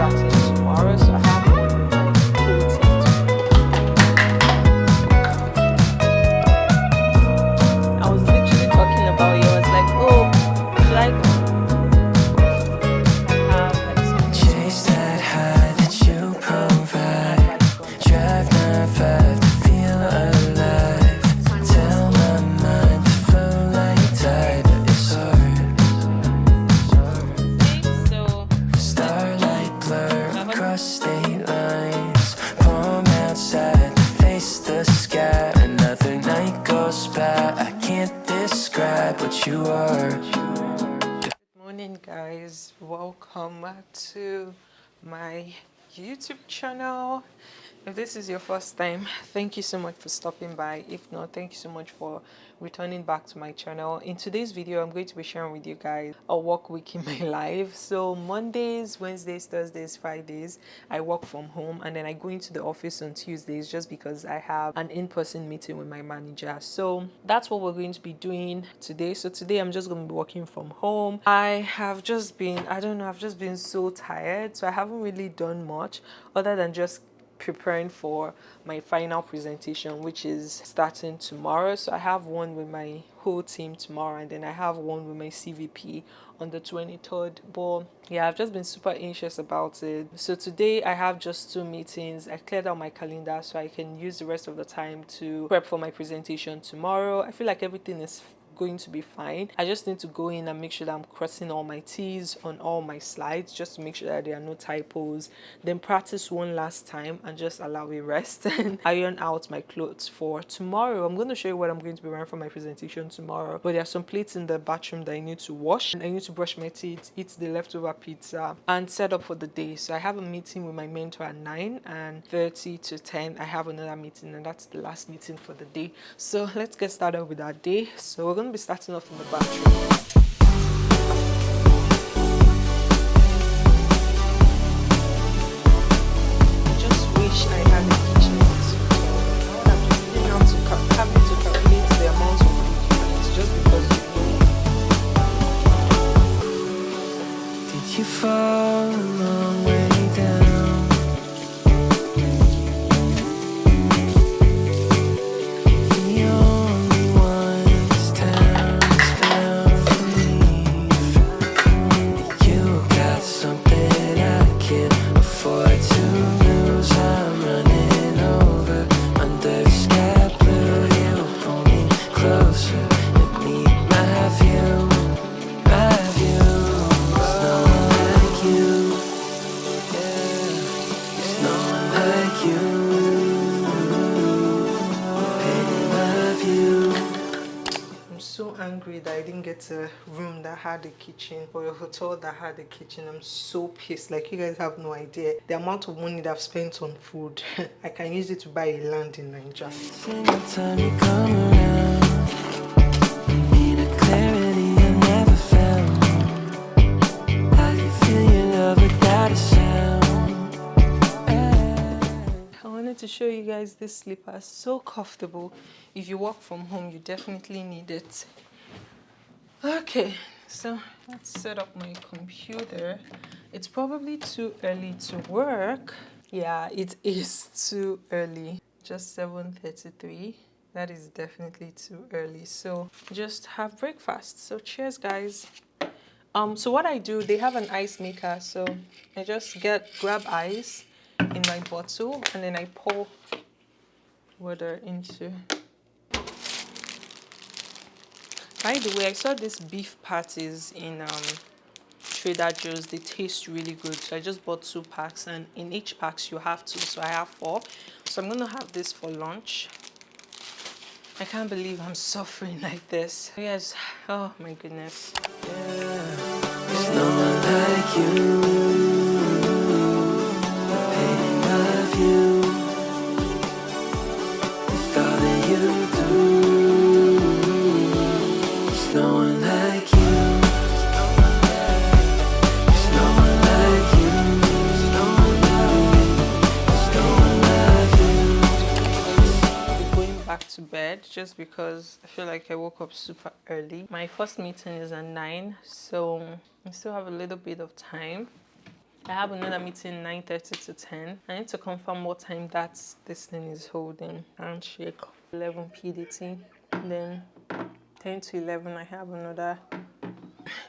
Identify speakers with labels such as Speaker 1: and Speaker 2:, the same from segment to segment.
Speaker 1: starting tomorrow, so I have one with my whole team. I was literally talking about you. I was like, oh, should I have like some
Speaker 2: chase that high that you provide? Drive 9-5 to feel alive. Tell my mind to flow like tide, but it's hard.
Speaker 1: so
Speaker 2: Starlight blur across state lines. Palm outside to face the sky. Another night goes by. I can't describe what you are.
Speaker 1: morning, guys. Welcome to my YouTube channel. If this is your first time, thank you so much for stopping by. If not, thank you so much for returning back to my channel. In today's video, I'm going to be sharing with you guys a work week in my life. So Mondays, Wednesdays, Thursdays, Fridays, I work from home, and then I go into the office on Tuesdays just because I have an in-person meeting with my manager. So that's what we're going to be doing today. So today I'm just going to be working from home. I have just been, I've just been so tired. So I haven't really done much other than just preparing for my final presentation, which is starting tomorrow. So I have one with my whole team tomorrow, and then I have one with my CVP on the 23rd. But yeah, I've just been super anxious about it. So today I have just 2 meetings. I cleared out my calendar so I can use the rest of the time to prep for my presentation tomorrow. I feel like everything is going to be fine. I just need to go in and make sure that I'm crossing all my T's on all my slides, just to make sure that there are no typos. Then practice one last time and just allow it rest and iron out my clothes for tomorrow. I'm going to show you what I'm going to be wearing for my presentation tomorrow. But there are some plates in the bathroom that I need to wash, and I need to brush my teeth, eat the leftover pizza, and set up for the day. So I have a meeting with my mentor at 9:30 to 10. I have another meeting, and that's the last meeting for the day. So let's get started with our day. So we're going to be starting off in the bathroom.
Speaker 2: You fall a long way down. The only one this town has found for me. You got something I can't afford to lose. I'm running over under the sky blue. You pull me closer and meet my view. My view.
Speaker 1: I'm so angry that I didn't get a room that had a kitchen or a hotel that had a kitchen. I'm so pissed. Like, you guys have no idea the amount of money that I've spent on food. I can use it to buy a land in Nigeria.
Speaker 2: Single time you come around, I need a clarity I never found. I can feel your love without a sound.
Speaker 1: I wanted to show you guys this slipper. So comfortable. If you work from home, you definitely need it. Okay, so let's set up my computer. It's probably too early to work. Yeah, it is too early. Just 7:33. That is definitely too early. So just have breakfast. So cheers, guys. So what I do, they have an ice maker. So I just grab ice in my bottle, and then I pour water into. By the way, I saw these beef patties in Trader Joe's. They taste really good. So I just bought 2 packs, and in each pack you have 2, so I have 4. So I'm gonna have this for lunch. I can't believe I'm suffering like this. Yes, oh my goodness.
Speaker 2: There's no one like you. The pain of you. With all that you do. There's no one like you. There's no one like you. There's no one like you. There's no one like you.
Speaker 1: Going back to bed just because I feel like I woke up super early. My first meeting is at 9, so I still have a little bit of time. I have another meeting 9:30 to 10. I need to confirm what time this thing is holding. Handshake 11 PDT. Then 10 to 11 I have another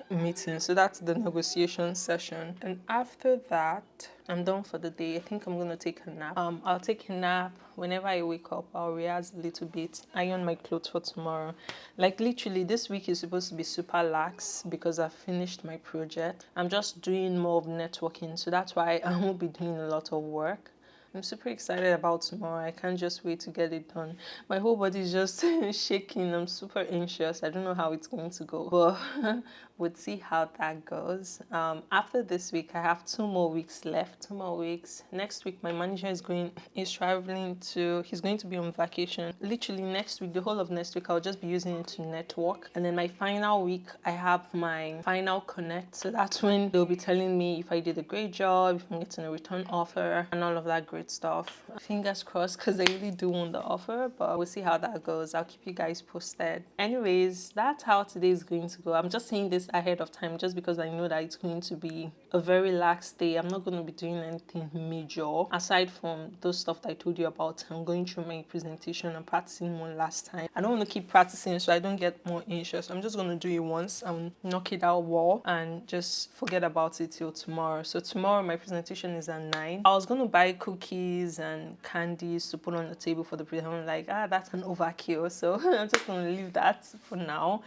Speaker 1: meeting. So that's the negotiation session. And after that, I'm done for the day. I think I'm gonna take a nap. I'll take a nap. Whenever I wake up, I'll rehearse a little bit, iron my clothes for tomorrow. Like literally, this week is supposed to be super lax because I've finished my project. I'm just doing more of networking, so that's why I won't be doing a lot of work. I'm super excited about tomorrow. I can't just wait to get it done. My whole body is just shaking. I'm super anxious. I don't know how it's going to go, but we'll see how that goes. After this week, I have 2 more weeks left. 2 more weeks. Next week, my manager is traveling he's going to be on vacation. Literally next week, the whole of next week, I'll just be using it to network. And then my final week, I have my final connect. So that's when they'll be telling me if I did a great job, if I'm getting a return offer, and all of that great stuff. Fingers crossed, because I really do want the offer, but we'll see how that goes. I'll keep you guys posted. Anyways, that's how today is going to go. I'm just saying this ahead of time just because I know that it's going to be a very lax day. I'm not going to be doing anything major aside from those stuff that I told you about. I'm going through my presentation and practicing one last time. I don't want to keep practicing so I don't get more anxious. I'm just going to do it once and knock it out well and just forget about it till tomorrow. So tomorrow my presentation is at 9. I was going to buy cookies and candies to put on the table for the presentation. I'm like, that's an overkill. So I'm just going to leave that for now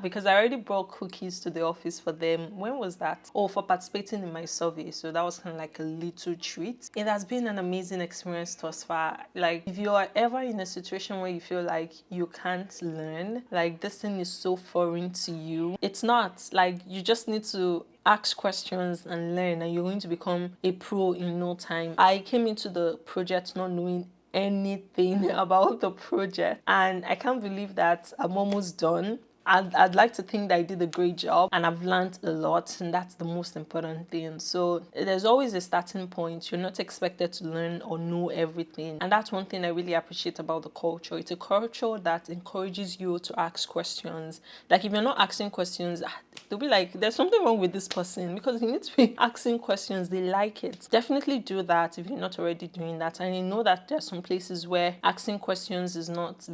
Speaker 1: because I already brought cookies to the office for them. When was that? Oh, for participating in my survey. So that was kind of like a little treat. It has been an amazing experience thus far. Like if you are ever in a situation where you feel like you can't learn, like this thing is so foreign to you, it's not. Like you just need to ask questions and learn and you're going to become a pro in no time. I came into the project not knowing anything about the project and I can't believe that I'm almost done. I'd like to think that I did a great job and I've learned a lot, and that's the most important thing. So there's always a starting point. You're not expected to learn or know everything, and that's one thing I really appreciate about the culture. It's a culture that encourages you to ask questions. Like if you're not asking questions, they'll be like, there's something wrong with this person, because you need to be asking questions. They like it. Definitely do that if you're not already doing that. And I know that there's some places where asking questions is not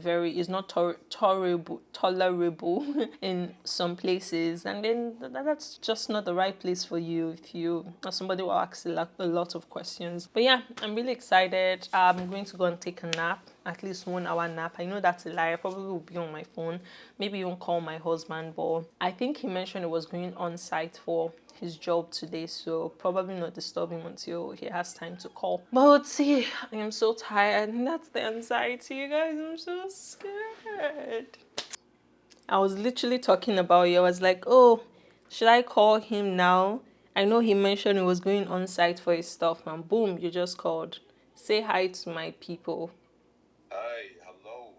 Speaker 1: tolerable in some places, and then that's just not the right place for you if you are somebody who asks a lot of questions. But yeah, I'm really excited. I'm going to go and take a nap, at least 1 hour nap. I know that's a lie. I probably will be on my phone, maybe even call my husband, but I think he mentioned it was going on site for his job today, so probably not disturb him until he has time to call. But let's see. I am so tired, and that's the anxiety, you guys. I'm so scared. I was literally talking about you. I was like, oh, should I call him now? I know he mentioned he was going on site for his stuff, and boom, you just called. Say hi to my people.
Speaker 3: Hi, hello,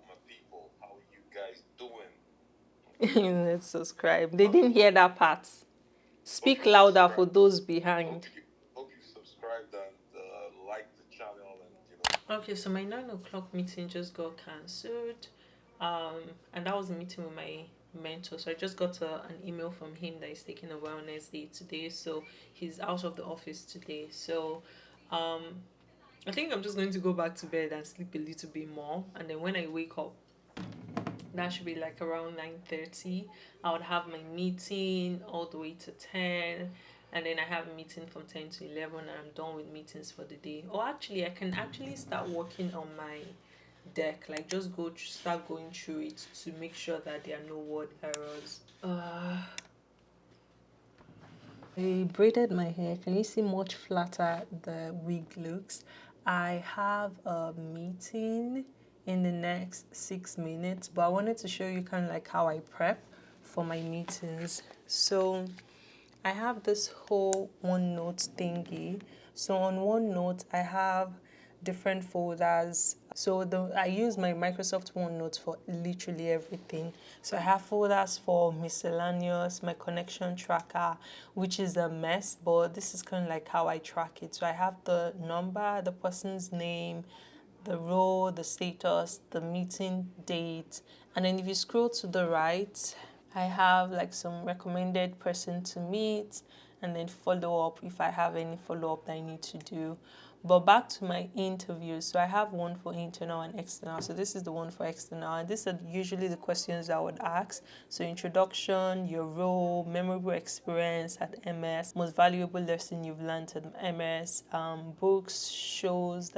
Speaker 3: my people. How are you guys doing?
Speaker 1: Let's subscribe. They didn't hear that part. Speak louder for those behind.
Speaker 3: Hope you subscribed and like the channel and
Speaker 1: Okay, so my 9 o'clock meeting just got cancelled. And that was a meeting with my mentor. So I just got an email from him that he's taking a wellness day today. So he's out of the office today. So I think I'm just going to go back to bed and sleep a little bit more. And then when I wake up, that should be like around 9:30. I would have my meeting all the way to 10, and then I have a meeting from 10 to 11, and I'm done with meetings for the day. Or actually, I can actually start working on my deck, like just start going through it to make sure that there are no word errors. I braided my hair. Can you see much flatter the wig looks? I have a meeting in the next 6 minutes, but I wanted to show you kind of like how I prep for my meetings. So I have this whole OneNote thingy. So on OneNote, I have different folders. So I use my Microsoft OneNote for literally everything. So I have folders for miscellaneous, my connection tracker, which is a mess, but this is kind of like how I track it. So I have the number, the person's name, the role, the status, the meeting date, and then if you scroll to the right, I have like some recommended person to meet, and then follow up if I have any follow up that I need to do. But back to my interviews. So I have one for internal and external. So this is the one for external. And these are usually the questions I would ask. So introduction, your role, memorable experience at MS, most valuable lesson you've learned at MS, books, shows,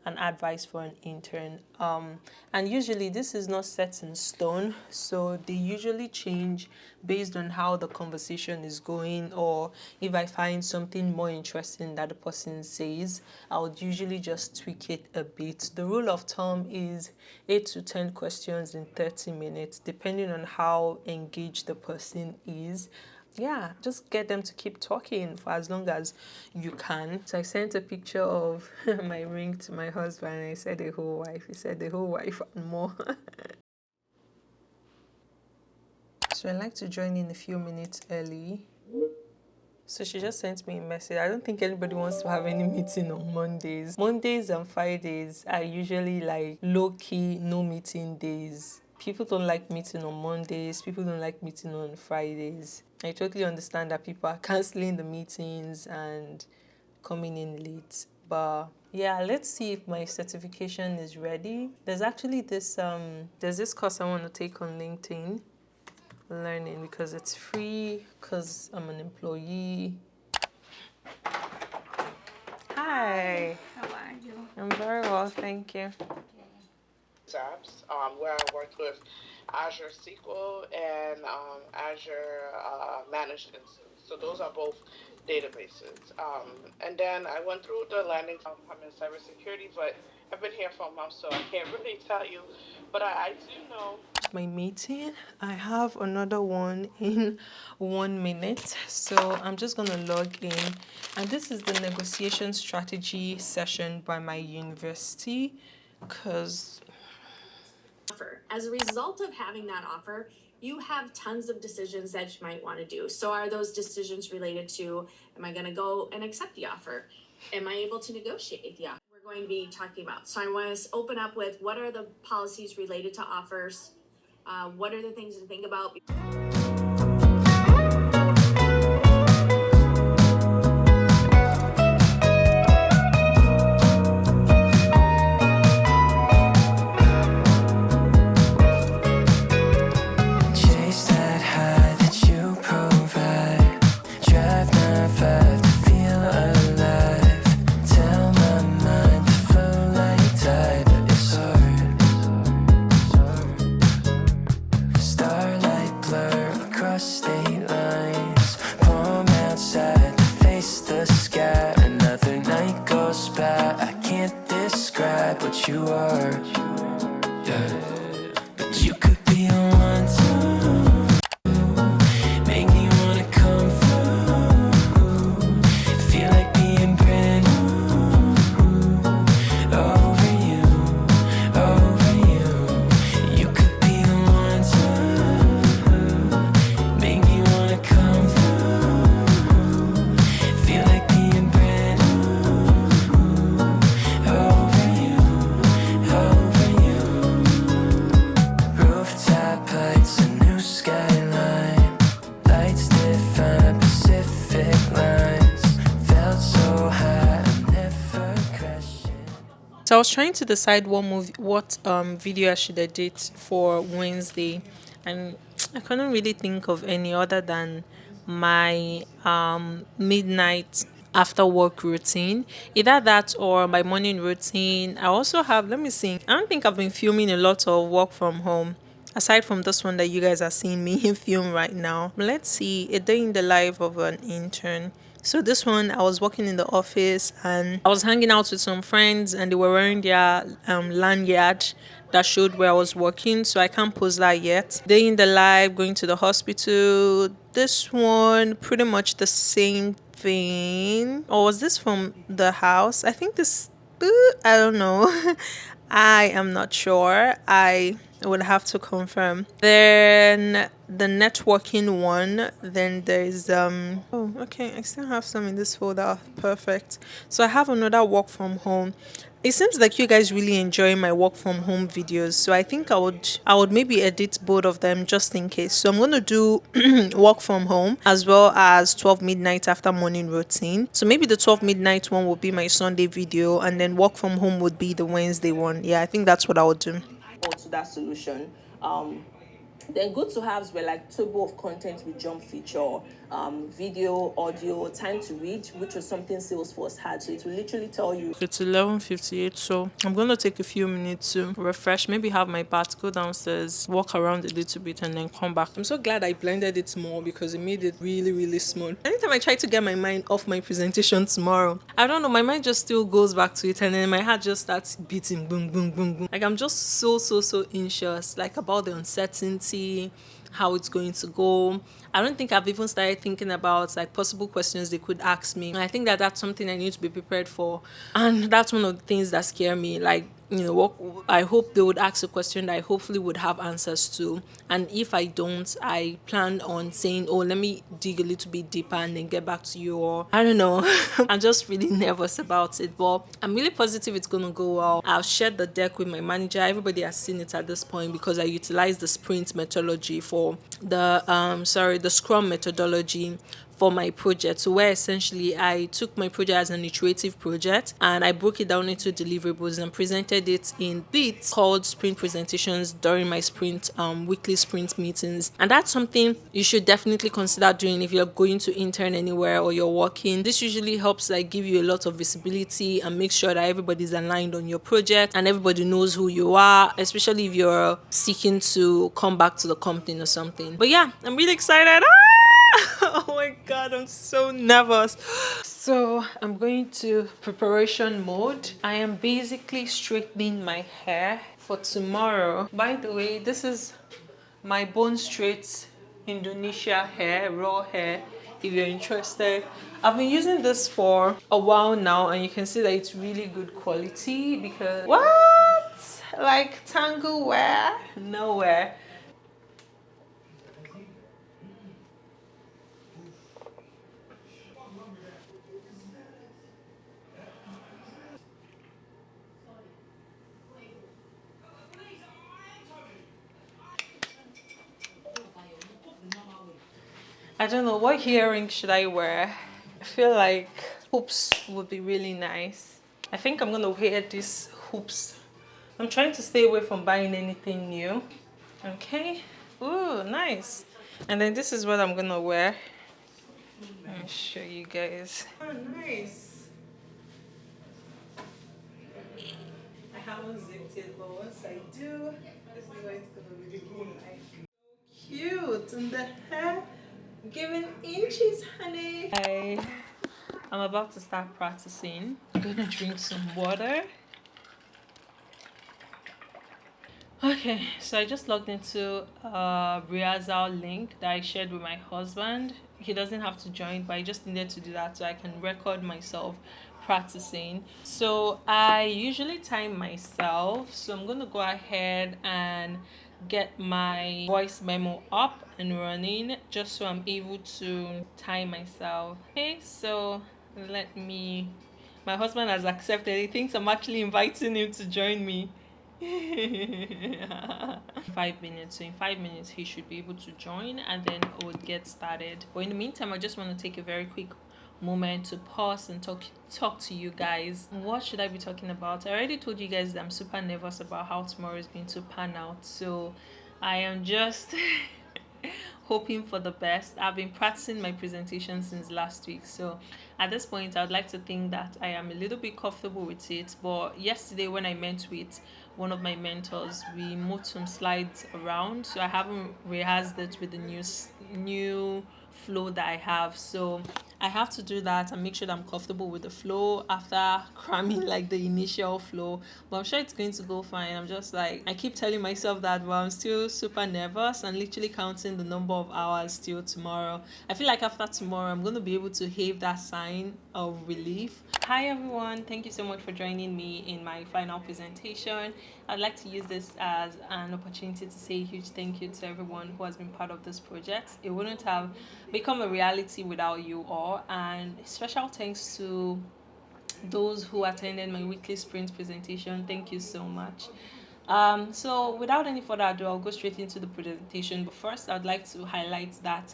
Speaker 1: and advice for an intern. And usually this is not set in stone. So they usually change based on how the conversation is going, or if I find something more interesting that the person says, I would usually just tweak it a bit. The rule of thumb is 8 to 10 questions in 30 minutes, depending on how engaged the person is. Yeah, just get them to keep talking for as long as you can. So I sent a picture of my ring to my husband and I said the whole wife. He said the whole wife and more. So I like to join in a few minutes early. So she just sent me a message. I don't think anybody wants to have any meeting on Mondays. Mondays and Fridays are usually like low-key, no meeting days. People don't like meeting on Mondays. People don't like meeting on Fridays. I totally understand that people are canceling the meetings and coming in late. But yeah, let's see if my certification is ready. There's actually there's this course I want to take on LinkedIn Learning because it's free, because I'm an employee. Hi.
Speaker 4: How are you?
Speaker 1: I'm very well, thank you.
Speaker 4: Apps where I worked with Azure SQL and Azure Managed Instance. So those are both databases. And then I went through the landing. I'm in cybersecurity, but I've been here for a month, so I can't really tell you. But I do know.
Speaker 1: My meeting, I have another one in 1 minute, so I'm just gonna log in. And this is the negotiation strategy session by my university, because
Speaker 5: as a result of having that offer, you have tons of decisions that you might want to do. So are those decisions related to, am I going to go and accept the offer? Am I able to negotiate the offer? We're going to be talking about. So I want to open up with what are the policies related to offers? What are the things to think about?
Speaker 2: Chase that high that you provide. Drive 9-5 to feel alive. Tell my mind to flow like tide, but it's hard. Starlight blur across state lines. Palm outside to face the sky. Another night goes by. I can't describe what you are. Yeah. But you could be the one to make me wanna come through. Feel like being brand new. Over you, over you. You could be the one to make me wanna come through. Feel like being brand new. Over you, over you. Rooftop lights, a new skyline. Lights define Pacific lines. Felt so high, I'm never crashing.
Speaker 1: so I was trying to decide what video I should edit for Wednesday, and I couldn't really think of any other than my midnight after work routine. Either that or my morning routine. I also have, let me see, I don't think I've been filming a lot of work from home aside from this one that you guys are seeing me film right now. Let's see, a day in the life of an intern. So this one, I was working in the office and I was hanging out with some friends and they were wearing their lanyard that showed where I was working. So I can't post that yet. Day in the life, going to the hospital. This one, pretty much the same thing. Or was this from the house? I think this, I don't know. I am not sure. I I would have to confirm. Then the networking one, then there's oh, okay, I still have some in this folder. Perfect. So I have another work from home. It seems like you guys really enjoy my work from home videos. So I think I would maybe edit both of them just in case. So I'm going to do work from home as well as 12 midnight after morning routine. So maybe the 12 midnight one will be my Sunday video and then work from home would be the Wednesday one. Yeah, I think that's what I would do.
Speaker 5: Or to that solution. Then good to haves were like table of content with jump feature, video, audio, time to read, which was something Salesforce had. So it will literally tell you.
Speaker 1: It's 11:58, so I'm gonna take a few minutes to refresh. Maybe have my bath, go downstairs, walk around a little bit, and then come back. I'm so glad I blended it more because it made it really, really smooth. Anytime I try to get my mind off my presentation tomorrow, I don't know, my mind just still goes back to it, and then my heart just starts beating, boom, boom, boom, boom. Like I'm just so anxious, like about the uncertainty, how it's going to go. I don't think I've even started thinking about like possible questions they could ask me. And I think that that's something I need to be prepared for. And that's one of the things that scare me. Like, you know, what I hope they would ask a question that I hopefully would have answers to. And if I don't, I plan on saying, oh, let me dig a little bit deeper and then get back to you. Or I don't know. I'm just really nervous about it. But I'm really positive it's going to go well. I've shared the deck with my manager. Everybody has seen it at this point because I utilized the sprint methodology for the Scrum methodology for my project. So where essentially I took my project as an iterative project and I broke it down into deliverables and presented it in bits called sprint presentations during my sprint weekly sprint meetings. And that's something you should definitely consider doing if you're going to intern anywhere or you're working. This usually helps like give you a lot of visibility and make sure that everybody's aligned on your project and everybody knows who you are, especially if you're seeking to come back to the company or something. But yeah, I'm really excited. Oh my god, I'm so nervous. So I'm going to preparation mode. I am basically straightening my hair for tomorrow. By the way, this is my bone straight Indonesia hair, raw hair, if you're interested. I've been using this for a while now and you can see that it's really good quality because what? Like tangle wear? Nowhere. I don't know, what earring should I wear? I feel like hoops would be really nice. I think I'm gonna wear these hoops. I'm trying to stay away from buying anything new. Okay. Ooh, nice. And then this is what I'm gonna wear. Let me show you guys. Oh, nice. I haven't zipped it, but once I do, this is what it's gonna really look like. Cute. And the hair giving inches, honey. I'm about to start practicing. I'm gonna drink some water. Okay, so I just logged into a rehearsal link that I shared with my husband. He doesn't have to join, but I just needed to do that so I can record myself practicing. So I usually time myself, so I'm gonna go ahead and get my voice memo up and running just so I'm able to time myself. Okay, so let me, my husband has accepted. He thinks I'm actually inviting him to join me. 5 minutes, so in 5 minutes he should be able to join and then I would get started. But in the meantime, I just want to take a very quick moment to pause and talk to you guys. What should I be talking about? I already told you guys that I'm super nervous about how tomorrow is going to pan out, so I am just hoping for the best. I've been practicing my presentation since last week, so at this point I would like to think that I am a little bit comfortable with it. But yesterday when I met with one of my mentors, we moved some slides around, so I haven't rehearsed it with the new flow that I have. So I have to do that and make sure that I'm comfortable with the flow after cramming like the initial flow. But I'm sure it's going to go fine. I'm just like, I keep telling myself that, but I'm still super nervous and literally counting the number of hours till tomorrow. I feel like after tomorrow, I'm going to be able to have that sign of relief. Hi everyone, thank you so much for joining me in my final presentation. I'd like to use this as an opportunity to say a huge thank you to everyone who has been part of this project. It wouldn't have become a reality without you all, and special thanks to those who attended my weekly sprint presentation. Thank you so much. So without any further ado, I'll go straight into the presentation. But first, I'd like to highlight that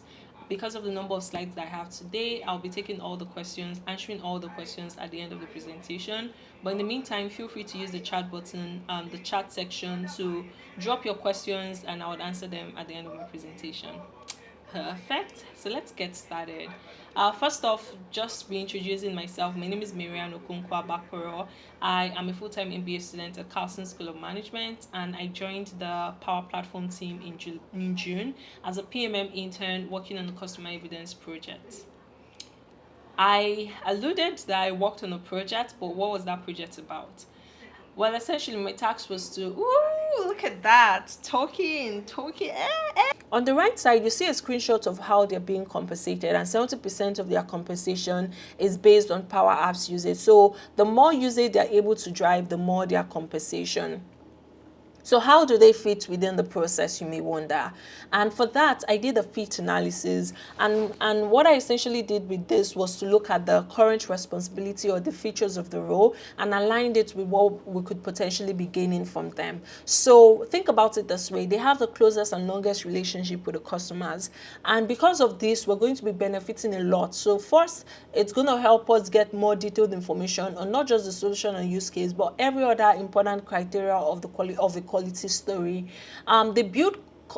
Speaker 1: because of the number of slides that I have today, I'll be taking all the questions, answering all the questions at the end of the presentation. But in the meantime, feel free to use the chat button, the chat section, to drop your questions and I would answer them at the end of my presentation. Perfect. So let's get started. First off, just reintroducing myself. My name is Marianne Okonkwo Bakoro. I am a full-time MBA student at Carlson School of Management, and I joined the Power Platform team in June as a PMM intern working on the customer evidence project. I alluded that I worked on a project, but what was that project about? Well, essentially, my task was to, ooh, look at that, talking. On the right side, you see a screenshot of how they're being compensated, and 70% of their compensation is based on Power Apps usage. So the more usage they're able to drive, the more their compensation. So how do they fit within the process, you may wonder? And for that, I did a fit analysis. And what I essentially did with this was to look at the current responsibility or the features of the role and aligned it with what we could potentially be gaining from them. So think about it this way. They have the closest and longest relationship with the customers. And because of this, we're going to be benefiting a lot. So first, it's going to help us get more detailed information on not just the solution and use case, but every other important criteria of the quality story. They build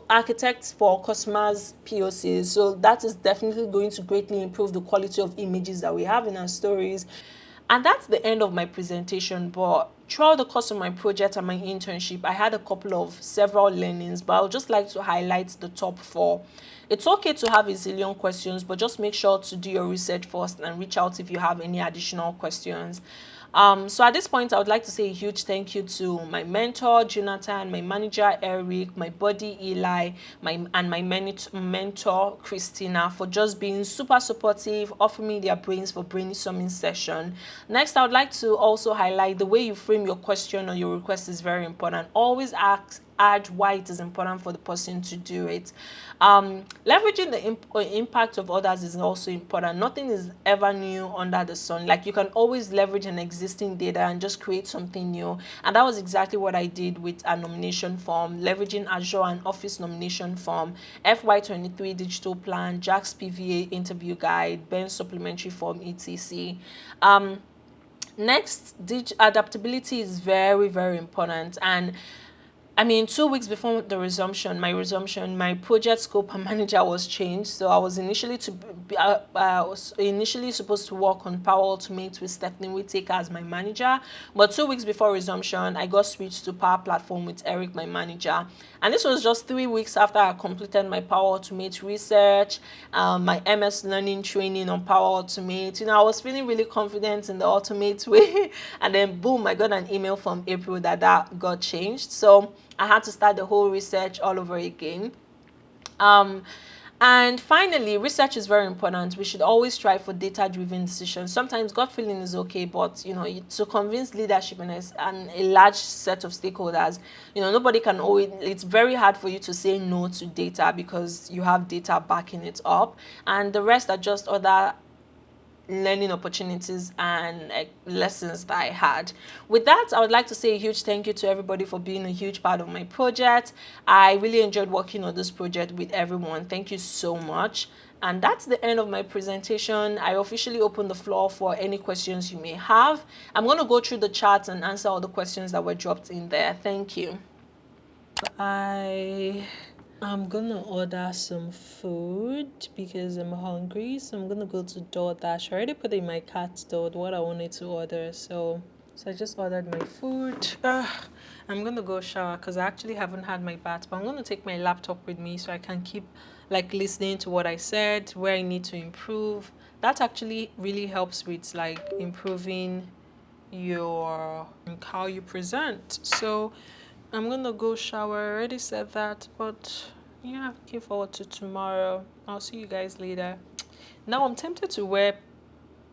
Speaker 1: architects for customers POCs, so that is definitely going to greatly improve the quality of images that we have in our stories. And that's the end of my presentation. But throughout the course of my project and my internship, I had a couple of several learnings, but I would just like to highlight the top 4. It's okay to have a zillion questions, but just make sure to do your research first and reach out if you have any additional questions. So at this point, I would like to say a huge thank you to my mentor, Jonathan, my manager, Eric, my buddy, Eli, my mentor, Christina, for just being super supportive, offering me their brains for brainstorming session. Next, I would like to also highlight the way you frame your question or your request is very important. Always add why it is important for the person to do it. Leveraging the impact of others is also important. Nothing is ever new under the sun. Like, you can always leverage an existing data and just create something new. And that was exactly what I did with a nomination form, leveraging Azure and Office nomination form, FY23 digital plan, Jack's PVA interview guide, Ben supplementary form, etc. Next, adaptability is very, very important. And I mean, 2 weeks before the resumption, my project scope and manager was changed. So I was initially supposed to work on Power Automate with Stephanie Whittaker as my manager. But 2 weeks before resumption, I got switched to Power Platform with Eric, my manager. And this was just 3 weeks after I completed my Power Automate research, my MS Learning training on Power Automate. I was feeling really confident in the Automate way. And then boom, I got an email from April that got changed. So I had to start the whole research all over again. And finally, research is very important. We should always strive for data-driven decisions. Sometimes gut feeling is okay, but to convince leadership and a large set of stakeholders, nobody can always. It's very hard for you to say no to data because you have data backing it up, and the rest are just other learning opportunities and lessons that I had. With that, I would like to say a huge thank you to everybody for being a huge part of my project. I really enjoyed working on this project with everyone. Thank you so much. And that's the end of my presentation. I officially open the floor for any questions you may have. I'm going to go through the chat and answer all the questions that were dropped in there. Thank you. I'm gonna order some food because I'm hungry, so I'm gonna go to DoorDash. I already put in my cart though what I wanted to order, so I just ordered my food. I'm gonna go shower because I actually haven't had my bath, but I'm gonna take my laptop with me so I can keep listening to what I said, where I need to improve, That actually really helps with like improving your how you present. So I'm gonna go shower. I already said that, but yeah, looking forward to tomorrow. I'll see you guys later. Now I'm tempted to wear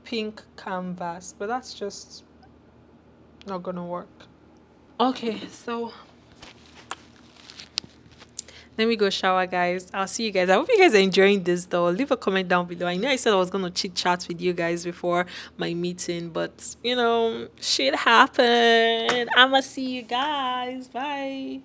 Speaker 1: pink canvas, but that's just not gonna work. Okay, so let me go shower, guys. I'll see you guys. I hope you guys are enjoying this, though. Leave a comment down below. I know I said I was going to chit chat with you guys before my meeting, but shit happened. I'ma see you guys. Bye.